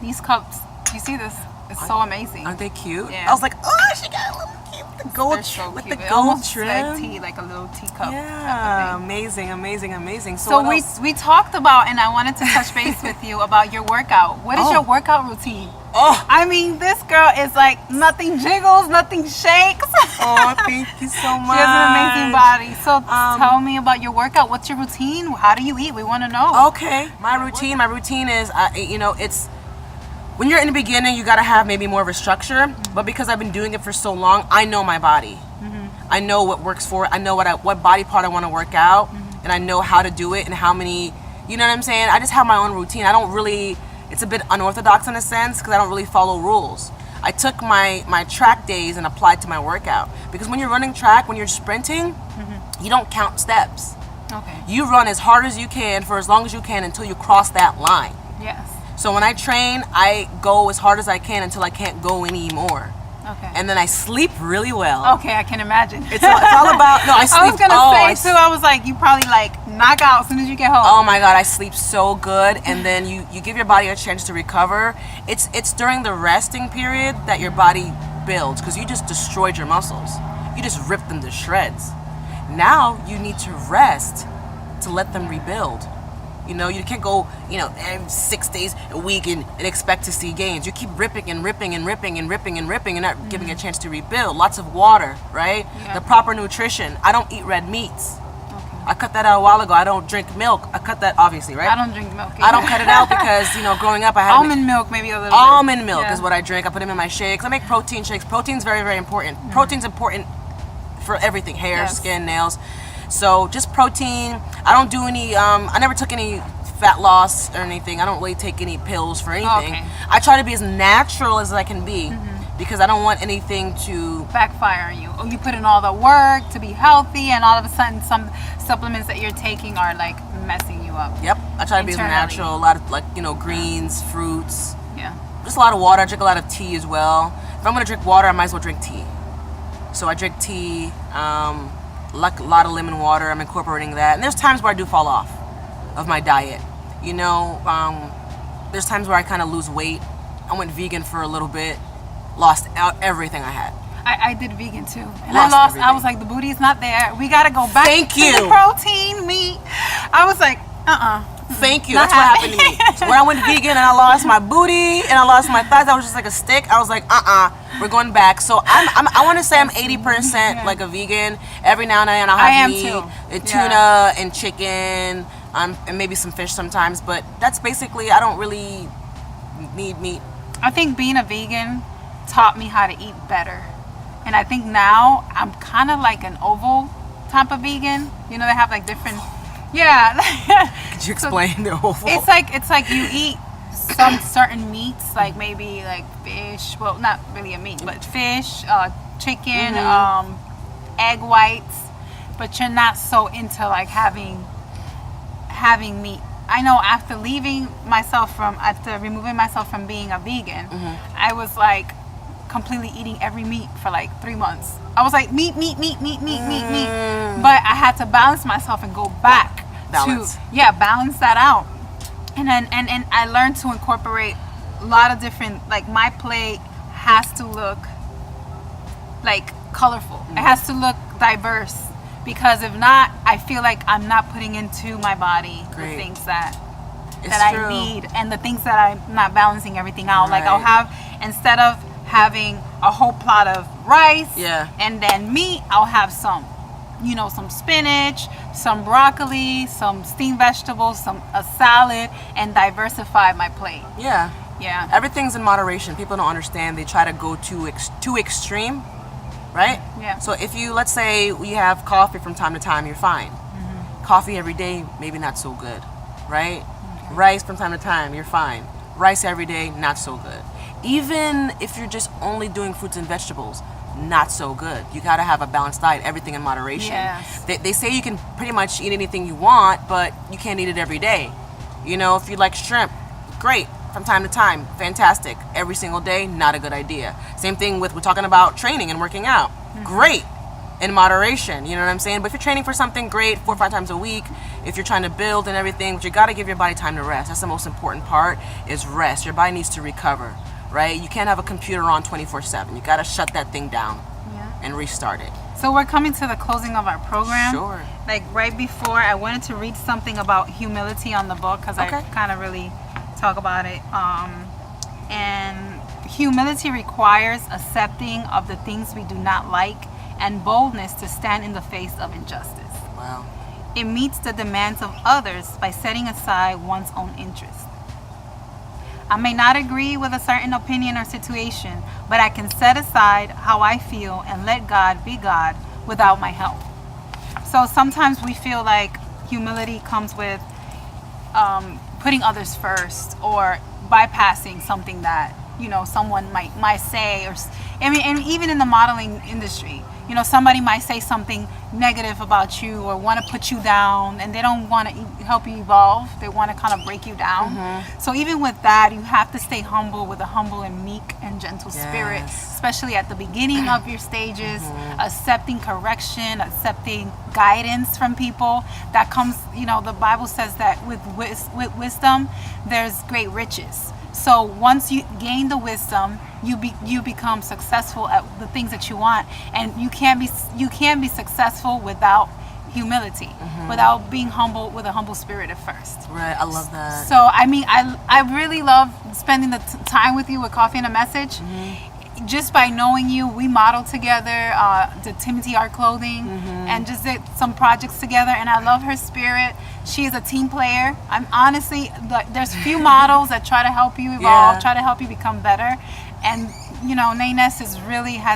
These cups, you see this? It's so amazing. Aren't they cute? Yeah. I was like, oh, she got a little cute. The gold They're so with cute. the It gold almost trim. like tea, like a little teacup. Yeah, amazing, amazing, amazing. So what we else? we talked about, and I wanted to touch base with you about your workout. What is your workout routine? Oh, I mean, this girl is like nothing jiggles, nothing shakes. oh, thank you so much. She has an amazing body. So tell me about your workout. What's your routine? How do you eat? We want to know. Okay, my routine is, it's when you're in the beginning, you gotta have maybe more of a structure. But because I've been doing it for so long, I know my body. I know what works for it. I know what body part I want to work out, and I know how to do it and how many. You know what I'm saying? I just have my own routine. I don't really. It's a bit unorthodox in a sense because I don't really follow rules. I took my track days and applied to my workout because when you're running track, when you're sprinting, you don't count steps. Okay. You run as hard as you can for as long as you can until you cross that line. Yes. So when I train, I go as hard as I can until I can't go anymore. Okay. And then I sleep really well. Okay, I can imagine. It's all about, no, I sleep. I was gonna say too. I was like, you probably like knock out as soon as you get home. Oh my God, I sleep so good. And then you give your body a chance to recover. It's during the resting period that your body builds because you just destroyed your muscles. You just ripped them to shreds. Now you need to rest to let them rebuild. You know, you can't go, every 6 days a week and expect to see gains. You keep ripping and ripping and ripping and ripping and ripping and not giving a chance to rebuild. Lots of water, right? Yeah. The proper nutrition. I don't eat red meats. Okay. I cut that out a while ago. I don't drink milk. I cut that, obviously, right? I don't drink milk. I don't cut it out because, growing up I had Almond milk, maybe a little bit. almond milk Yeah. is what I drink. I put them in my shakes. I make protein shakes. Protein's very, very important. Protein's important for everything, hair, Yes. skin, nails. So just protein. I don't do any, I never took any fat loss or anything. I don't really take any pills for anything. Okay. I try to be as natural as I can be because I don't want anything to... Backfire on you. Oh, you put in all the work to be healthy, and all of a sudden, some supplements that you're taking are like messing you up. Yep. I try to be as Internally. natural. A lot of greens, fruits. Yeah. Just a lot of water. I drink a lot of tea as well. If I'm gonna drink water, I might as well drink tea. So I drink tea, like a lot of lemon water. I'm incorporating that. And there's times where I do fall off of my diet. There's times where I kind of lose weight. I went vegan for a little bit, lost out everything I had. I did vegan too, and Lost I everything. was like, the booty's not there. We gotta go back Thank to you. the protein meat. I was like, Thank you. Not That's what happening. happened to me. So when I went vegan and I lost my booty and I lost my thighs, I was just like a stick. I was like, we're going back. So I want to say I'm 80% like a vegan. Every now and then I'll I have am meat too. and Yeah. tuna and chicken and maybe some fish sometimes. But that's basically, I don't really need meat. I think being a vegan taught me how to eat better, and I think now I'm kind of like an oval type of vegan. They have like different. Yeah. Could you explain the whole? It's like you eat some certain meats, like maybe like fish. Well, not really a meat, but fish, chicken, egg whites. But you're not so into like having meat. I know after removing myself from being a vegan, I was like completely eating every meat for like 3 months. I was like meat. But I had to balance myself and go back Balance. balance that out. And then and I learned to incorporate a lot of different, like my plate has to look like colorful. It has to look diverse, because if not, I feel like I'm not putting into my body Great. the things that It's I true. need, and the things that I'm not balancing everything out. Like I'll Right. have, instead of having a whole plot of rice Yeah. and then meat, I'll have some spinach, some broccoli, some steamed vegetables, a salad, and diversify my plate. Yeah. Yeah. Everything's in moderation. People don't understand. They try to go too extreme, right? Yeah. So if you, let's say we have coffee from time to time, you're fine. Coffee every day, maybe not so good, right? Rice from time to time, you're fine. Rice every day, not so good. Even if you're just only doing fruits and vegetables, not so good. You gotta have a balanced diet, everything in moderation. Yes. They say you can pretty much eat anything you want, but you can't eat it every day. If you like shrimp, great. From time to time, fantastic. Every single day, not a good idea. Same thing with, we're talking about training and working out. Great. in moderation. You know what I'm saying? But if you're training for something great 4 or 5 times a week, if you're trying to build and everything, but you got to give your body time to rest. That's the most important part, is rest. Your body needs to recover, right? You can't have a computer on 24/7. You got to shut that thing down and restart it. So we're coming to the closing of our program. Sure. Like right before, I wanted to read something about humility on the book, because I kind of really talk about it. And humility requires accepting of the things we do not like and boldness to stand in the face of injustice. Wow. It meets the demands of others by setting aside one's own interest. I may not agree with a certain opinion or situation, but I can set aside how I feel and let God be God without my help. So sometimes we feel like humility comes with putting others first, or bypassing something that, you know, someone might say, or and even in the modeling industry, you know, somebody might say something negative about you or want to put you down, and they don't want to help you evolve. They want to kind of break you down. So even with that, you have to stay humble, with a humble and meek and gentle spirit, especially at the beginning of your stages, accepting correction, accepting guidance from people. That comes, you know, the Bible says that with wisdom, there's great riches. So once you gain the wisdom, you become successful at the things that you want, and you can be successful without humility, without being humble, with a humble spirit at first. Right, I love that. So I mean, I really love spending the time with you with Coffee and a Message. Just by knowing you, we modeled together the Timothy Art Clothing, and just did some projects together, and I love her spirit. She is a team player. I'm honestly, there's few models that try to help you evolve, try to help you become better, and you know, Nayness has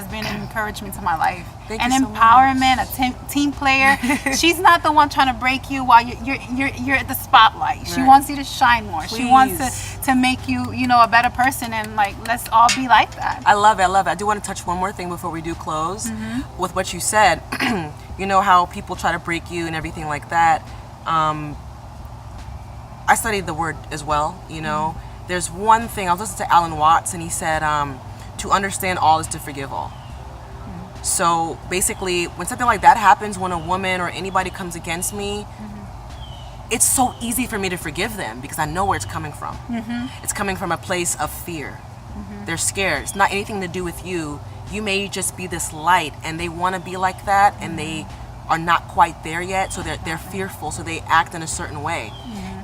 been an encouragement to my life. An empowerment, a team player. She's not the one trying to break you while you're at the spotlight. She wants you to shine more. Please. She wants to make you, you know, a better person, and like, let's all be like that. I love it. I love it. I do want to touch one more thing before we do close with what you said. You know how people try to break you and everything like that. I studied the word as well. You know, there's one thing. I was listening to Alan Watts, and he said, to understand all is to forgive all. So basically, when something like that happens, when a woman or anybody comes against me, it's so easy for me to forgive them because I know where it's coming from. It's coming from a place of fear. They're scared. It's not anything to do with you. You may just be this light, and they want to be like that, and they are not quite there yet, so they're fearful, so they act in a certain way.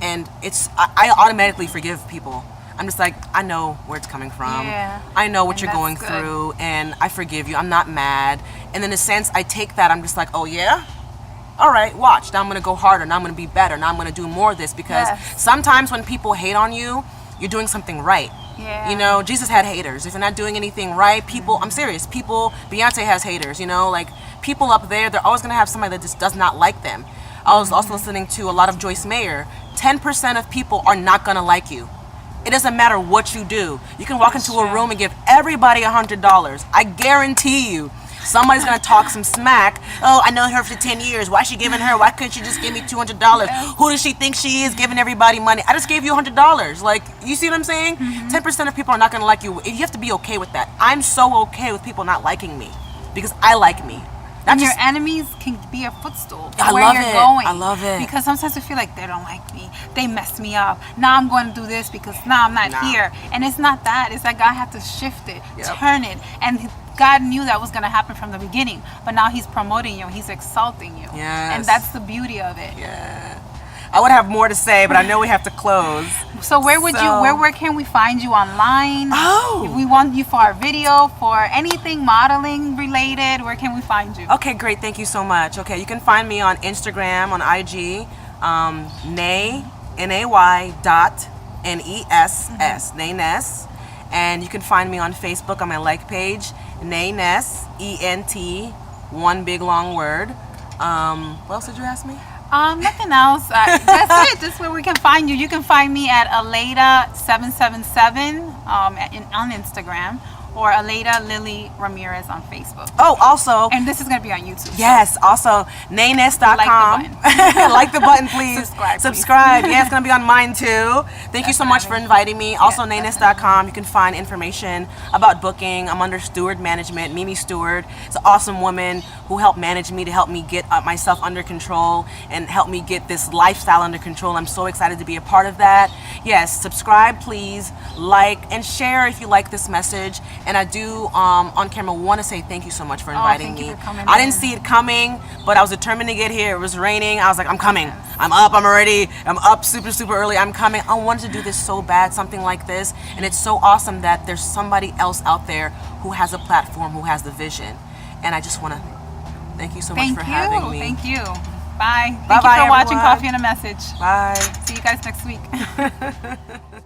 And I automatically forgive people. I'm just like, I know where it's coming from. I know what you're going through, and I forgive you. I'm not mad. And in a sense, I take that. I'm just like, oh yeah? All right, watch. Now I'm going to go harder. Now I'm going to be better. Now I'm going to do more of this, because sometimes when people hate on you, you're doing something right. You know, Jesus had haters. If you're not doing anything right, people, I'm serious, people, Beyonce has haters, you know, like people up there, they're always going to have somebody that just does not like them. I was also listening to a lot of Joyce Meyer. 10% of people are not going to like you. It doesn't matter what you do. You can walk into a room and give everybody $100. I guarantee you, somebody's gonna talk some smack. Oh, I know her for 10 years. Why is she giving her? Why couldn't she just give me $200? Who does she think she is, giving everybody money? I just gave you $100. Like, you see what I'm saying? 10% of people are not gonna like you. You have to be okay with that. I'm so okay with people not liking me because I like me. And your enemies can be a footstool to I where love you're it. going. I love it. Because sometimes I feel like they don't like me. They messed me up. Now I'm going to do this because now I'm not here. And it's not that. It's that God had to shift it, turn it. And God knew that was going to happen from the beginning. But now He's promoting you. He's exalting you. And that's the beauty of it. I would have more to say, but I know we have to close. So where can we find you online? If we want you for our video, for anything modeling related, where can we find you? Okay, great. Thank you so much. Okay, you can find me on Instagram, on IG, Nay, Nay dot Ness, Nayness. And you can find me on Facebook on my like page, Nayness, ENT, one big long word. What else did you ask me? Nothing else. That's it. That's where we can find you. You can find me at Aleda777 on Instagram, or Aleda Lily Ramirez on Facebook. Oh, also, And this is going to be on YouTube. yes, also nayness.com. Like the button, please. Subscribe, please. Yeah, it's going to be on mine too. Thank you so much for inviting me. Also, nayness.com. You can find information about booking. I'm under Steward Management. Mimi Steward is an awesome woman who helped manage me to help me get myself under control and help me get this lifestyle under control. I'm so excited to be a part of that. Yes, subscribe, please. Like and share if you like this message. And I do, on camera, want to say thank you so much for inviting thank you me. for coming I in. didn't see it coming, but I was determined to get here. It was raining. I was like, I'm coming. I'm up. I'm ready. I'm up super, super early. I'm coming. I wanted to do this so bad, something like this. And it's so awesome that there's somebody else out there who has a platform, who has the vision. And I just want to thank you so much for having me. Thank you. Bye. Thank Bye-bye, you for watching everyone. Coffee and a Message. Bye. See you guys next week.